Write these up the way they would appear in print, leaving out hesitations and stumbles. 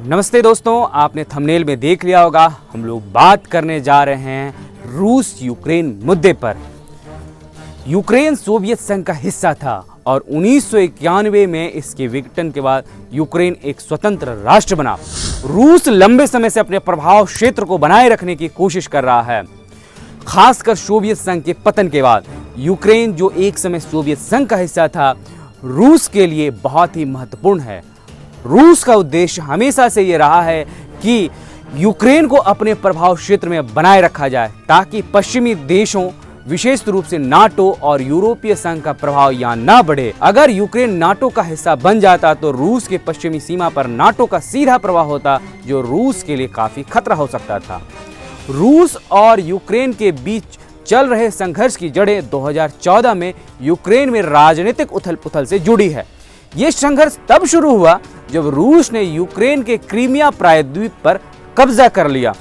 नमस्ते दोस्तों, आपने थंबनेल में देख लिया होगा हम लोग बात करने जा रहे हैं रूस यूक्रेन मुद्दे पर। यूक्रेन सोवियत संघ का हिस्सा था और 1991 में इसके विघटन के बाद यूक्रेन एक स्वतंत्र राष्ट्र बना। रूस लंबे समय से अपने प्रभाव क्षेत्र को बनाए रखने की कोशिश कर रहा है। खासकर सोवियत संघ के पतन के बाद यूक्रेन, जो एक समय सोवियत संघ का हिस्सा था, रूस के लिए बहुत ही महत्वपूर्ण है। रूस का उद्देश्य हमेशा से ये रहा है कि यूक्रेन को अपने प्रभाव क्षेत्र में बनाए रखा जाए ताकि पश्चिमी देशों, विशेष रूप से नाटो और यूरोपीय संघ का प्रभाव यहाँ ना बढ़े। अगर यूक्रेन नाटो का हिस्सा बन जाता तो रूस के पश्चिमी सीमा पर नाटो का सीधा प्रभाव होता, जो रूस के लिए काफी खतरा हो सकता था। रूस और यूक्रेन के बीच चल रहे संघर्ष की जड़ें 2014 में यूक्रेन में राजनीतिक उथल पुथल से जुड़ी है। ये संघर्ष तब शुरू हुआ जब रूस ने यूक्रेन के क्रीमिया प्रायद्वीप पर कब्जा कर लिया।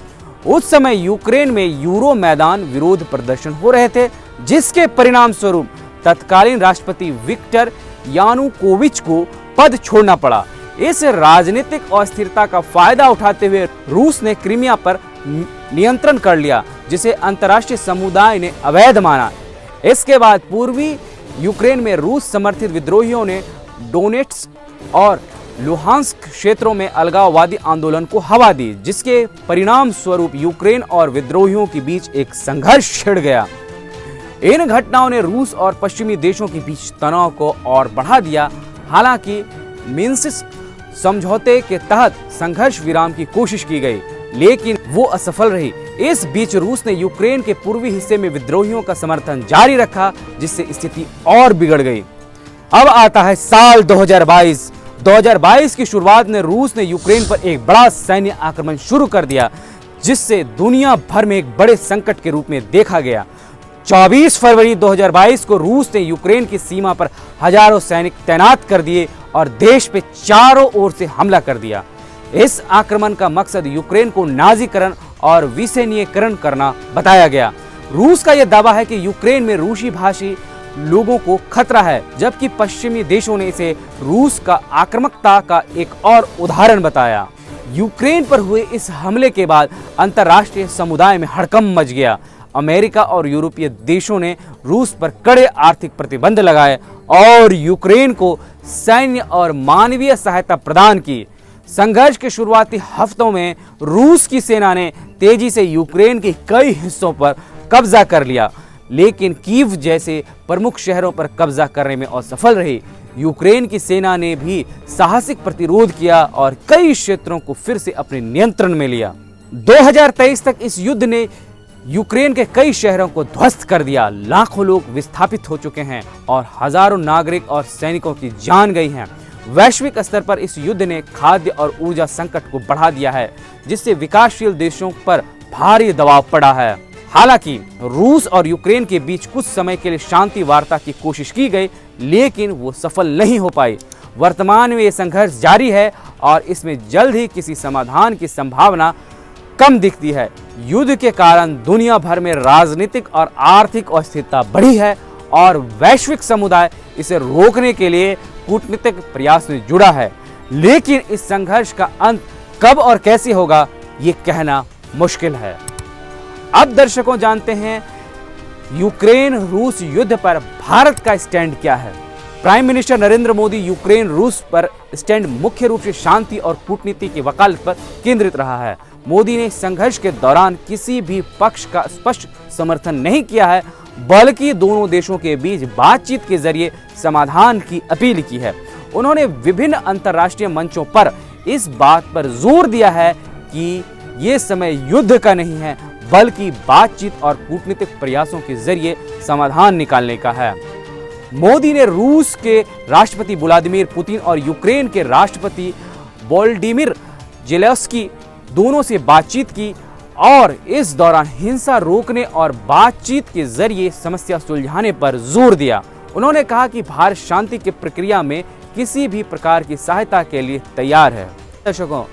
उस समय यूक्रेन में यूरो मैदान विरोध प्रदर्शन हो रहे थे, जिसके परिणाम स्वरूप तत्कालीन राष्ट्रपति विक्टर यानुकोविच को पद छोड़ना पड़ा। इस राजनीतिक अस्थिरता का फायदा उठाते हुए रूस ने क्रीमिया पर नियंत्रण कर लिया, जिसे अंतर्राष्ट्रीय समुदाय ने अवैध माना। इसके बाद पूर्वी यूक्रेन में रूस समर्थित विद्रोहियों ने डोनेट्स्क और लुहांस्क क्षेत्रों में अलगाववादी आंदोलन को हवा दी, जिसके परिणाम स्वरूप यूक्रेन और विद्रोहियों के बीच एक संघर्ष छिड़ गया। इन घटनाओं ने रूस और पश्चिमी देशों के बीच तनाव को और बढ़ा दिया। हालांकि मिन्स्क समझौते के तहत संघर्ष विराम की कोशिश की गई, लेकिन वो असफल रही। इस बीच रूस ने यूक्रेन के पूर्वी हिस्से में विद्रोहियों का समर्थन जारी रखा, जिससे स्थिति और बिगड़ गई। अब आता है साल 2022 की शुरुआत में रूस ने यूक्रेन पर एक बड़ा सैन्य आक्रमण शुरू कर दिया, जिससे दुनिया भर में एक बड़े संकट के रूप में देखा गया। 24 फरवरी 2022 को रूस ने यूक्रेन की सीमा पर हजारों सैनिक तैनात कर दिए और देश पे चारों ओर से हमला कर दिया। इस आक्रमण का मकसद यूक्रेन को नाजीकरण और विसेनीयकरण करना बताया गया। रूस का यह दावा है कि यूक्रेन में रूसी भाषी लोगों को खतरा है, जबकि पश्चिमी देशों ने इसे रूस का आक्रामकता का एक और उदाहरण बताया। यूक्रेन पर हुए इस हमले के बाद अंतर्राष्ट्रीय समुदाय में हड़कंप मच गया। अमेरिका और यूरोपीय देशों ने रूस पर कड़े आर्थिक प्रतिबंध लगाए और यूक्रेन को सैन्य और मानवीय सहायता प्रदान की। संघर्ष के शुरुआती हफ्तों में रूस की सेना ने तेजी से यूक्रेन के कई हिस्सों पर कब्जा कर लिया, लेकिन कीव जैसे प्रमुख शहरों पर कब्जा करने में असफल रही। यूक्रेन की सेना ने भी साहसिक प्रतिरोध किया और कई क्षेत्रों को फिर से अपने नियंत्रण में लिया। 2023 तक इस युद्ध ने यूक्रेन के कई शहरों को ध्वस्त कर दिया। लाखों लोग विस्थापित हो चुके हैं और हजारों नागरिक और सैनिकों की जान गई हैं। वैश्विक स्तर पर इस युद्ध ने खाद्य और ऊर्जा संकट को बढ़ा दिया है, जिससे विकासशील देशों पर भारी दबाव पड़ा है। हालांकि रूस और यूक्रेन के बीच कुछ समय के लिए शांति वार्ता की कोशिश की गई, लेकिन वो सफल नहीं हो पाई। वर्तमान में ये संघर्ष जारी है और इसमें जल्द ही किसी समाधान की संभावना कम दिखती है। युद्ध के कारण दुनिया भर में राजनीतिक और आर्थिक अस्थिरता बढ़ी है और वैश्विक समुदाय इसे रोकने के लिए कूटनीतिक प्रयास में जुड़ा है, लेकिन इस संघर्ष का अंत कब और कैसे होगा, ये कहना मुश्किल है। अब दर्शकों, जानते हैं यूक्रेन रूस युद्ध पर भारत का स्टैंड क्या है। Prime minister Narendra Modi Ukraine रूस पर स्टैंड मुख्य रूप से शांति और कूटनीति की वकालत पर केंद्रित रहा है। मोदी ने संघर्ष के दौरान किसी भी पक्ष का स्पष्ट समर्थन नहीं किया है, बल्कि दोनों देशों के बीच बातचीत के जरिए समाधान की अपील की है। उन्होंने विभिन्न अंतर्राष्ट्रीय मंचों पर इस बात पर जोर दिया है कि ये समय युद्ध का नहीं है, बल्कि बातचीत और कूटनीतिक प्रयासों के जरिए समाधान निकालने का है। मोदी ने रूस के राष्ट्रपति व्लादिमीर पुतिन और यूक्रेन के राष्ट्रपति वोलोदिमीर ज़ेलेंस्की दोनों से बातचीत की और इस दौरान हिंसा रोकने और बातचीत के जरिए समस्या सुलझाने पर जोर दिया। उन्होंने कहा कि भारत शांति की प्रक्रिया में किसी भी प्रकार की सहायता के लिए तैयार है। दर्शकों,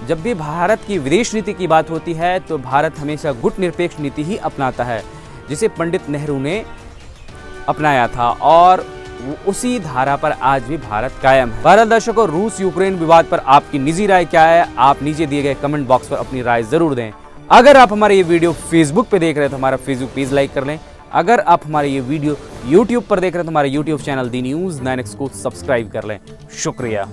जब भी भारत की विदेश नीति की बात होती है तो भारत हमेशा गुटनिरपेक्ष नीति ही अपनाता है, जिसे पंडित नेहरू ने अपनाया था और उसी धारा पर आज भी भारत कायम है। भारत दर्शकों, रूस यूक्रेन विवाद पर आपकी निजी राय क्या है? आप नीचे दिए गए कमेंट बॉक्स पर अपनी राय जरूर दें। अगर आप हमारे ये वीडियो फेसबुक पे देख रहे हैं तो हमारा फेसबुक पेज लाइक कर लें। अगर आप हमारे ये वीडियो यूट्यूब पर देख रहे हैं तो हमारे यूट्यूब चैनल दी न्यूज़ 9X को सब्सक्राइब कर लें। शुक्रिया।